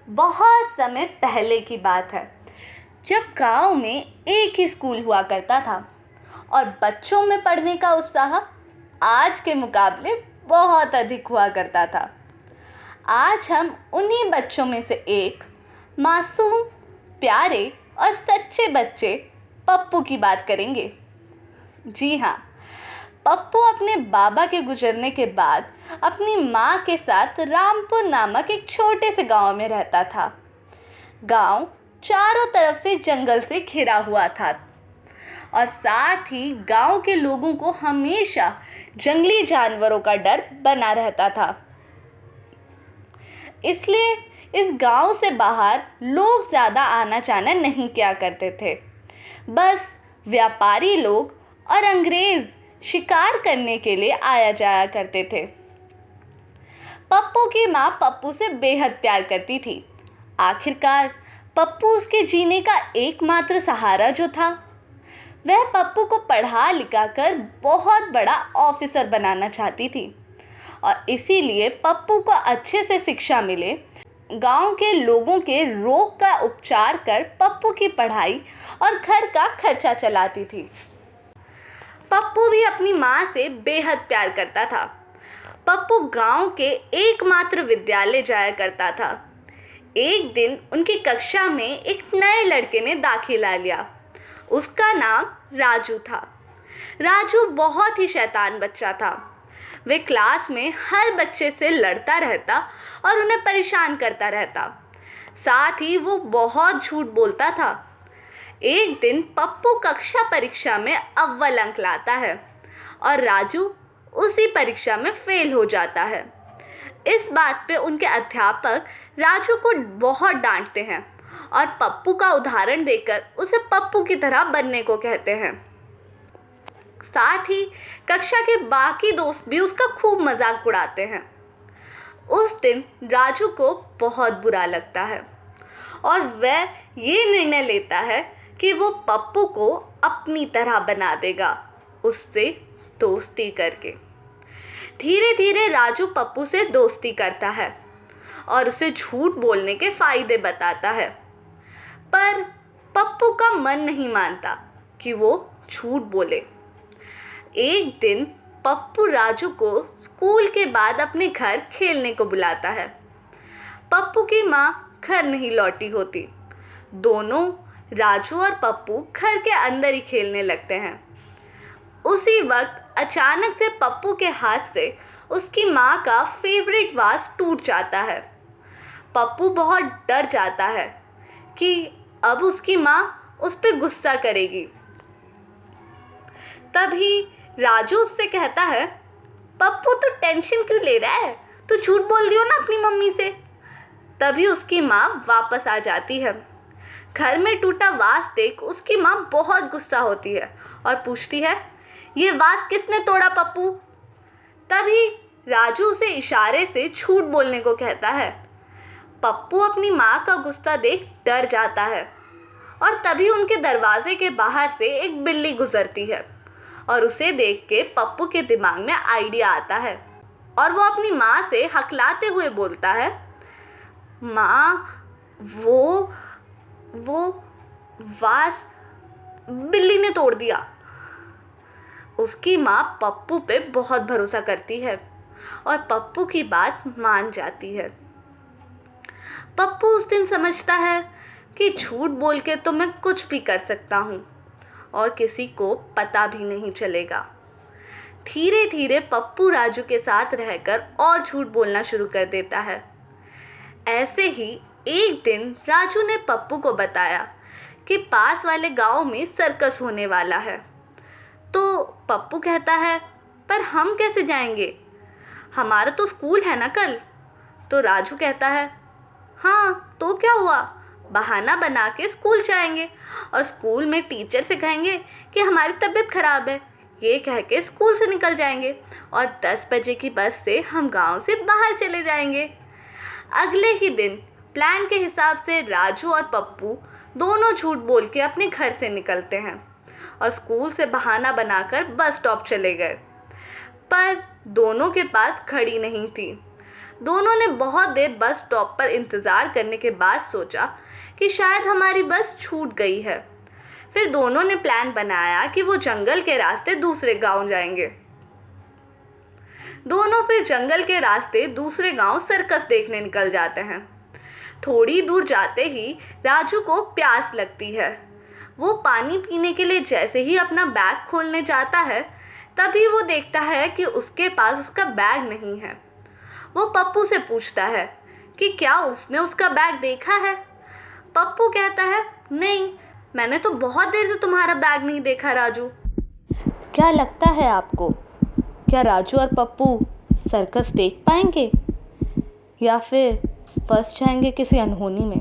बहुत समय पहले की बात है, जब गांव में एक ही स्कूल हुआ करता था और बच्चों में पढ़ने का उत्साह आज के मुकाबले बहुत अधिक हुआ करता था। आज हम उन्हीं बच्चों में से एक मासूम, प्यारे और सच्चे बच्चे पप्पू की बात करेंगे। जी हाँ, पप्पू अपने बाबा के गुजरने के बाद अपनी माँ के साथ रामपुर नामक एक छोटे से गांव में रहता था। गांव चारों तरफ से जंगल से घिरा हुआ था और साथ ही गांव के लोगों को हमेशा जंगली जानवरों का डर बना रहता था। इसलिए इस गांव से बाहर लोग ज़्यादा आना जाना नहीं किया करते थे। बस व्यापारी लोग और अंग्रेज़ शिकार करने के लिए आया जाया करते थे। पप्पू की माँ पप्पू से बेहद प्यार करती थी। आखिरकार पप्पू उसके जीने का एकमात्र सहारा जो था, वह पप्पू को पढ़ा लिखा कर बहुत बड़ा ऑफिसर बनाना चाहती थी और इसीलिए पप्पू को अच्छे से शिक्षा मिले, गांव के लोगों के रोग का उपचार कर पप्पू की पढ़ाई और घर का खर्चा चलाती थी। पप्पू भी अपनी माँ से बेहद प्यार करता था। पप्पू गांव के एकमात्र विद्यालय जाया करता था। एक दिन उनकी कक्षा में एक नए लड़के ने दाखिला लिया। उसका नाम राजू था। राजू बहुत ही शैतान बच्चा था। वे क्लास में हर बच्चे से लड़ता रहता और उन्हें परेशान करता रहता। साथ ही वो बहुत झूठ बोलता था। एक दिन पप्पू कक्षा परीक्षा में अव्वल अंक लाता है और राजू उसी परीक्षा में फेल हो जाता है। इस बात पे उनके अध्यापक राजू को बहुत डांटते हैं और पप्पू का उदाहरण देकर उसे पप्पू की तरह बनने को कहते हैं। साथ ही कक्षा के बाकी दोस्त भी उसका खूब मजाक उड़ाते हैं। उस दिन राजू को बहुत बुरा लगता है और वह ये निर्णय लेता है कि वो पप्पू को अपनी तरह बना देगा, उससे दोस्ती करके। धीरे धीरे राजू पप्पू से दोस्ती करता है और उसे झूठ बोलने के फायदे बताता है, पर पप्पू का मन नहीं मानता कि वो झूठ बोले। एक दिन पप्पू राजू को स्कूल के बाद अपने घर खेलने को बुलाता है। पप्पू की माँ घर नहीं लौटी होती। दोनों राजू और पप्पू घर के अंदर ही खेलने लगते हैं। उसी वक्त अचानक से पप्पू के हाथ से उसकी माँ का फेवरेट वास टूट जाता है। पप्पू बहुत डर जाता है कि अब उसकी माँ उस पर गुस्सा करेगी। तभी राजू उससे कहता है, पप्पू तू टेंशन क्यों ले रहा है, तू झूठ बोल दियो ना अपनी मम्मी से। तभी उसकी माँ वापस आ जाती है। घर में टूटा वास देख उसकी माँ बहुत गुस्सा होती है और पूछती है, ये वास किसने तोड़ा पप्पू। तभी राजू उसे इशारे से झूठ बोलने को कहता है। पप्पू अपनी माँ का गुस्सा देख डर जाता है और तभी उनके दरवाजे के बाहर से एक बिल्ली गुजरती है और उसे देख के पप्पू के दिमाग में आइडिया आता है और वो अपनी माँ से हकलाते हुए बोलता है, माँ वो वास बिल्ली ने तोड़ दिया। उसकी माँ पप्पू पे बहुत भरोसा करती है और पप्पू की बात मान जाती है। पप्पू उस दिन समझता है कि झूठ बोल के तो मैं कुछ भी कर सकता हूँ और किसी को पता भी नहीं चलेगा। धीरे धीरे पप्पू राजू के साथ रहकर और झूठ बोलना शुरू कर देता है। ऐसे ही एक दिन राजू ने पप्पू को बताया कि पास वाले गांव में सर्कस होने वाला है। तो पप्पू कहता है, पर हम कैसे जाएंगे, हमारा तो स्कूल है ना कल। तो राजू कहता है, हाँ तो क्या हुआ, बहाना बना के स्कूल जाएंगे और स्कूल में टीचर से कहेंगे कि हमारी तबीयत ख़राब है। ये कह के स्कूल से निकल जाएंगे और 10 बजे की बस से हम गांव से बाहर चले जाएंगे। अगले ही दिन प्लान के हिसाब से राजू और पप्पू दोनों झूठ बोल के अपने घर से निकलते हैं और स्कूल से बहाना बनाकर बस स्टॉप चले गए। पर दोनों के पास घड़ी नहीं थी। दोनों ने बहुत देर बस स्टॉप पर इंतज़ार करने के बाद सोचा कि शायद हमारी बस छूट गई है। फिर दोनों ने प्लान बनाया कि वो जंगल के रास्ते दूसरे गांव जाएंगे। दोनों फिर जंगल के रास्ते दूसरे गांव सर्कस देखने निकल जाते हैं। थोड़ी दूर जाते ही राजू को प्यास लगती है। वो पानी पीने के लिए जैसे ही अपना बैग खोलने जाता है, तभी वो देखता है कि उसके पास उसका बैग नहीं है। वो पप्पू से पूछता है कि क्या उसने उसका बैग देखा है। पप्पू कहता है, नहीं, मैंने तो बहुत देर से तुम्हारा बैग नहीं देखा राजू। क्या लगता है आपको, क्या राजू और पप्पू सर्कस देख पाएंगे या फिर फंस जाएंगे किसी अनहोनी में?